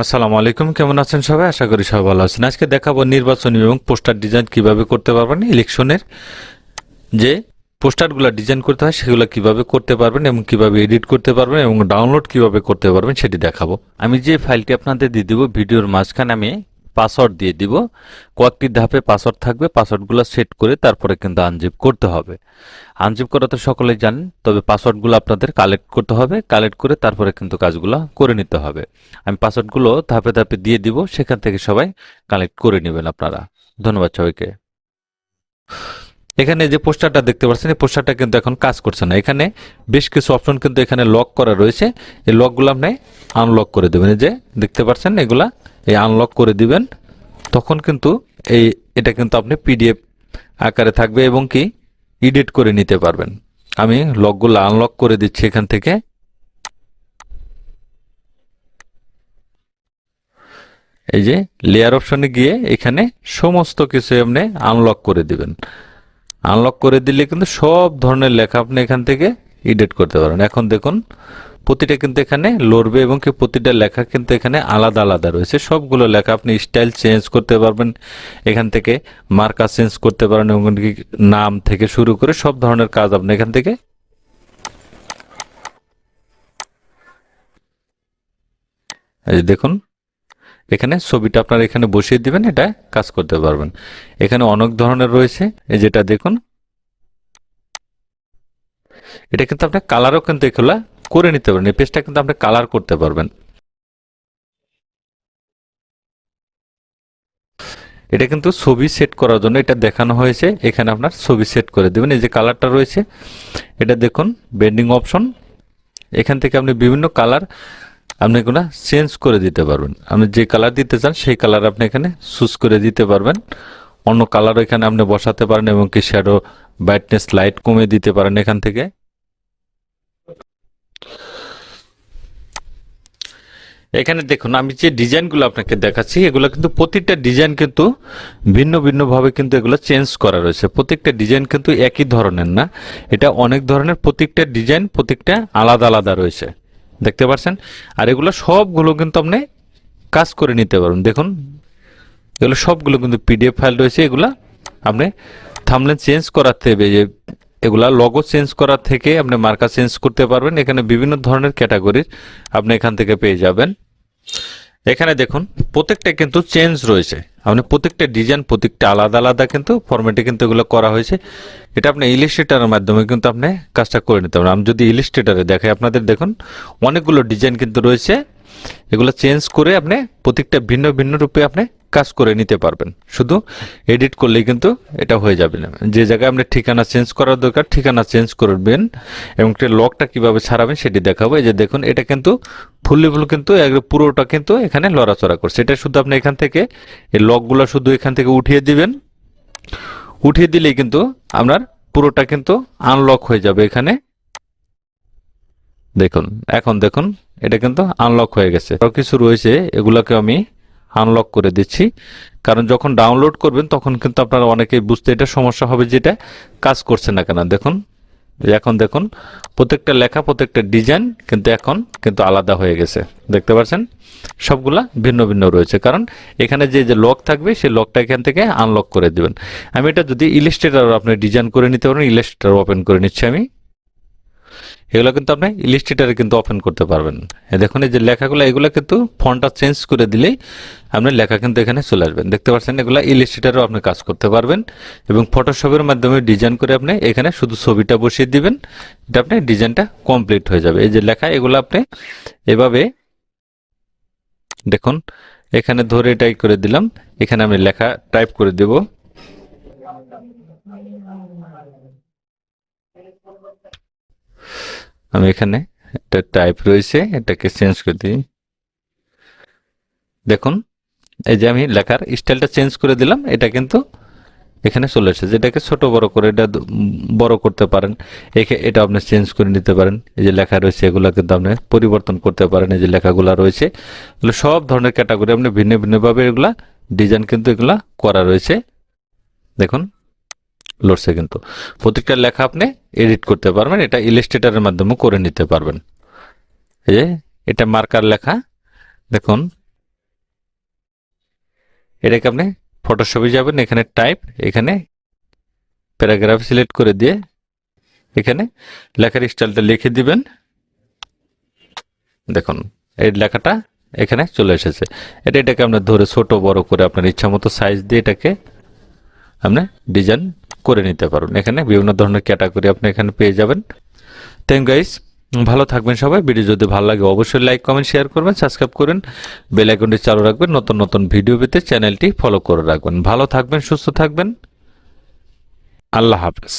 আসসালামু আলাইকুম, কেমন আছেন সবাই? আশা করি সবাই ভালো আছেন। আজকে দেখাবো নির্বাচনী এবং পোস্টার ডিজাইন কিভাবে করতে পারবেন। ইলেকশনের যে পোস্টারগুলো ডিজাইন করতে হয় সেগুলো কিভাবে করতে পারবেন এবং কিভাবে এডিট করতে পারবেন এবং ডাউনলোড কিভাবে করতে পারবেন সেটি দেখাবো। আমি যে ফাইলটি আপনাদের দিয়ে দিব, ভিডিওর মাঝখানে আমি পাসওয়ার্ড দিয়ে দিব। কয়েকটি ধাপে পাসওয়ার্ড থাকবে, পাসওয়ার্ডগুলো সেট করে তারপরে কিন্তু আনজিপ করতে হবে। আনজিপ করা তো সকলেই জানেন, তবে পাসওয়ার্ডগুলো আপনাদের কালেক্ট করতে হবে। কালেক্ট করে তারপরে কিন্তু কাজগুলো করে নিতে হবে। আমি পাসওয়ার্ডগুলো ধাপে ধাপে দিয়ে দিব, সেখান থেকে সবাই কালেক্ট করে নেবেন আপনারা। ধন্যবাদ সবাইকে। এখানে যে পোস্টারটা দেখতে পাচ্ছেন, এই পোস্টারটা কিন্তু এখন কাজ করছে না। এখানে বেশ কিছু অপশন কিন্তু এখানে লক করা রয়েছে। এই লকগুলো আপনি আনলক করে দেবেন। এই যে দেখতে পাচ্ছেন, এগুলা এই আনলক করে দিবেন। তখন কিন্তু এই এটা কিন্তু আপনি পিডিএফ আকারে থাকবে এবং কি এডিট করে নিতে পারবেন। আমি লকগুলো আনলক করে দিচ্ছি এখান থেকে। এই যে লেয়ার অপশনে গিয়ে এখানে সমস্ত কিছু আপনি আনলক করে দিবেন। আনলক করে দিলে কিন্তু সব ধরনের লেখা আপনি এখান থেকে এডিট করতে পারেন। এখন দেখুন, প্রতিটা কিন্তু এখানে লড়বে এবং কি প্রতিটা লেখা কিন্তু এখানে আলাদা আলাদা রয়েছে। সবগুলো লেখা আপনি স্টাইল চেঞ্জ করতে পারবেন, এখান থেকে মার্কার চেঞ্জ করতে পারেন এবং কি নাম থেকে শুরু করে সব ধরনের কাজ আপনি এখান থেকে এই যে দেখুন, এখানে ছবিটা আপনার এখানে বসিয়ে দিবেন, এটা কাজ করতে পারবেন। এখানে অনেক ধরনের রয়েছে। এই যেটা দেখুন, এটা কিন্তু আপনি কালারও কিন্তু এগুলা করে নিতে পারেন। এই পেজটা কিন্তু আপনি কালার করতে পারবেন। এটা কিন্তু ছবি সেট করার জন্য এটা দেখানো হয়েছে। এখানে আপনার ছবি সেট করে দেবেন। এই যে কালারটা রয়েছে, এটা দেখুন বেন্ডিং অপশন। এখান থেকে আপনি বিভিন্ন কালার আপনি এগুলো চেঞ্জ করে দিতে পারবেন। আপনি যে কালার দিতে চান সেই কালার আপনি এখানে চুজ করে দিতে পারবেন। অন্য কালারও এখানে আপনি বসাতে পারেন এবং কি শ্যাডো ব্রাইটনেস লাইট কমিয়ে দিতে পারেন এখান থেকে। এখানে দেখুন, আমি যে ডিজাইনগুলো আপনাকে দেখাচ্ছি এগুলো কিন্তু প্রত্যেকটা ডিজাইন কিন্তু ভিন্ন ভিন্ন ভাবে কিন্তু এগুলো চেঞ্জ করা রয়েছে। প্রত্যেকটা ডিজাইন কিন্তু একই ধরনের না, এটা অনেক ধরনের। প্রত্যেকটা ডিজাইন প্রত্যেকটা আলাদা আলাদা রয়েছে, দেখতে পাচ্ছেন। আর এগুলো সবগুলো কিন্তু আপনি কাজ করে নিতে পারবেন। দেখুন, এগুলো সবগুলো কিন্তু পিডিএফ ফাইল রয়েছে। এগুলা আপনি থাম্বনেল চেঞ্জ করার থেকে, যে এগুলা লোগো চেঞ্জ করার থেকে আপনি মার্কা চেঞ্জ করতে পারবেন। এখানে বিভিন্ন ধরনের ক্যাটাগরির আপনি এখান থেকে পেয়ে যাবেন। এখানে দেখুন, প্রত্যেকটা কিন্তু চেঞ্জ রয়েছে। আপনি প্রত্যেকটা ডিজাইন প্রত্যেকটা আলাদা আলাদা কিন্তু ফরম্যাটে কিন্তু এগুলো করা হয়েছে। এটা আপনি ইলিস্ট্রেটরের মাধ্যমে কিন্তু আপনি কাজটা করে নিতে পারেন। আমি যদি ইলিস্ট্রেটরে দেখাই আপনাদের, দেখুন অনেকগুলো ডিজাইন কিন্তু রয়েছে। এগুলো চেঞ্জ করে আপনি প্রত্যেকটা ভিন্ন ভিন্ন রূপে আপনি কাজ করে নিতে পারবেন। শুধু এডিট করলেই কিন্তু এটা হয়ে যাবে না। যে জায়গায় আপনি ঠিকানা চেঞ্জ করার দরকার ঠিকানা চেঞ্জ করবেন এবং লকটা কিভাবে ছাড়াবেন সেটি দেখাবো। এই যে দেখুন, এটা কিন্তু ফুললি ফুল কিন্তু পুরোটা কিন্তু এখানে লড়াচড়া করছে। এটা শুধু আপনি এখান থেকে এই লকগুলো শুধু এখান থেকে উঠিয়ে দিবেন। উঠিয়ে দিলেই কিন্তু আপনার পুরোটা কিন্তু আনলক হয়ে যাবে। এখানে দেখুন, এখন দেখুন এটা কিন্তু আনলক হয়ে গেছে। আরো কিছু রয়েছে, এগুলাকে আমি আনলক করে দিচ্ছি। কারণ যখন ডাউনলোড করবেন তখন কিন্তু আপনারা অনেকেই বুঝতে এটা সমস্যা হবে যেটা কাজ করছে না কেন। দেখুন, এখন দেখুন প্রত্যেকটা লেখা প্রত্যেকটা ডিজাইন কিন্তু এখন কিন্তু আলাদা হয়ে গেছে, দেখতে পাচ্ছেন। সবগুলা ভিন্ন ভিন্ন রয়েছে, কারণ এখানে যে যে লক থাকবে সেই লকটা এখান থেকে আনলক করে দিবেন। আমি এটা যদি ইলাস্ট্রেটর আপনি ডিজাইন করে নিতে পারেন, ইলাস্ট্রেটর ওপেন করে নিচ্ছি আমি। এগুলো কিন্তু আপনি ইলিস্ট্রেটরে কিন্তু ওপেন করতে পারবেন। দেখুন, এই যে লেখাগুলো এগুলো কিন্তু ফন্টটা চেঞ্জ করে দিলেই আপনার লেখা কিন্তু এখানে চলে আসবেন, দেখতে পাচ্ছেন। এগুলো ইলিস্ট্রেটরেও আপনি কাজ করতে পারবেন এবং ফটোশপের মাধ্যমে ডিজাইন করে আপনি এখানে শুধু ছবিটা বসিয়ে দিবেন, এটা আপনি ডিজাইনটা কমপ্লিট হয়ে যাবে। এই যে লেখা এগুলো আপনি এভাবে দেখুন, এখানে ধরে টাইপ করে দিলাম, এখানে আমি লেখা টাইপ করে দেব। আমি এখানে একটা টাইপ রয়েছে, এটাকে চেঞ্জ করে দিই। দেখুন, এই যে আমি লেখার স্টাইলটা চেঞ্জ করে দিলাম, এটা কিন্তু এখানে চলে এসেছে। যেটাকে ছোট বড় করে এটা বড় করতে পারেন, এটা আপনি চেঞ্জ করে নিতে পারেন। এই যে লেখা রয়েছে এগুলা কিন্তু আপনি পরিবর্তন করতে পারেন। এই যে লেখাগুলা রয়েছে এগুলো সব ধরনের ক্যাটাগরি আপনি ভিন্ন ভিন্নভাবে এগুলা ডিজাইন কিন্তু এগুলা করা রয়েছে। দেখুন লড়ছে কিন্তু। প্রত্যেকটা লেখা আপনি এডিট করতে পারবেন, এটা ইলাস্ট্রেটরের মাধ্যমে করে নিতে পারবেন। এই যে এটা মার্কার লেখা, দেখুন এটাকে আপনি ফটোশপে যাবেন, এখানে টাইপ, এখানে প্যারাগ্রাফ সিলেক্ট করে দিয়ে এখানে লেখার স্টাইলটা লিখে দিবেন। দেখুন এই লেখাটা এখানে চলে এসেছে। এটাকে আপনার ধরে ছোট বড় করে আপনার ইচ্ছা মতো সাইজ দিয়ে এটাকে আপনি ডিজাইন করে নিতে পারবেন। এখানে বিভিন্ন ধরনের ক্যাটাগরি আপনি এখানে পেয়ে যাবেন। থ্যাংক গাইস, ভালো থাকবেন সবাই। ভিডিও যদি ভালো লাগে অবশ্যই লাইক কমেন্ট শেয়ার করবেন, সাবস্ক্রাইব করেন, বেল আইকনটি চালু রাখবেন, নতুন নতুন ভিডিও পেতে চ্যানেলটি ফলো করে রাখবেন। ভালো থাকবেন, সুস্থ থাকবেন, আল্লাহ হাফেজ।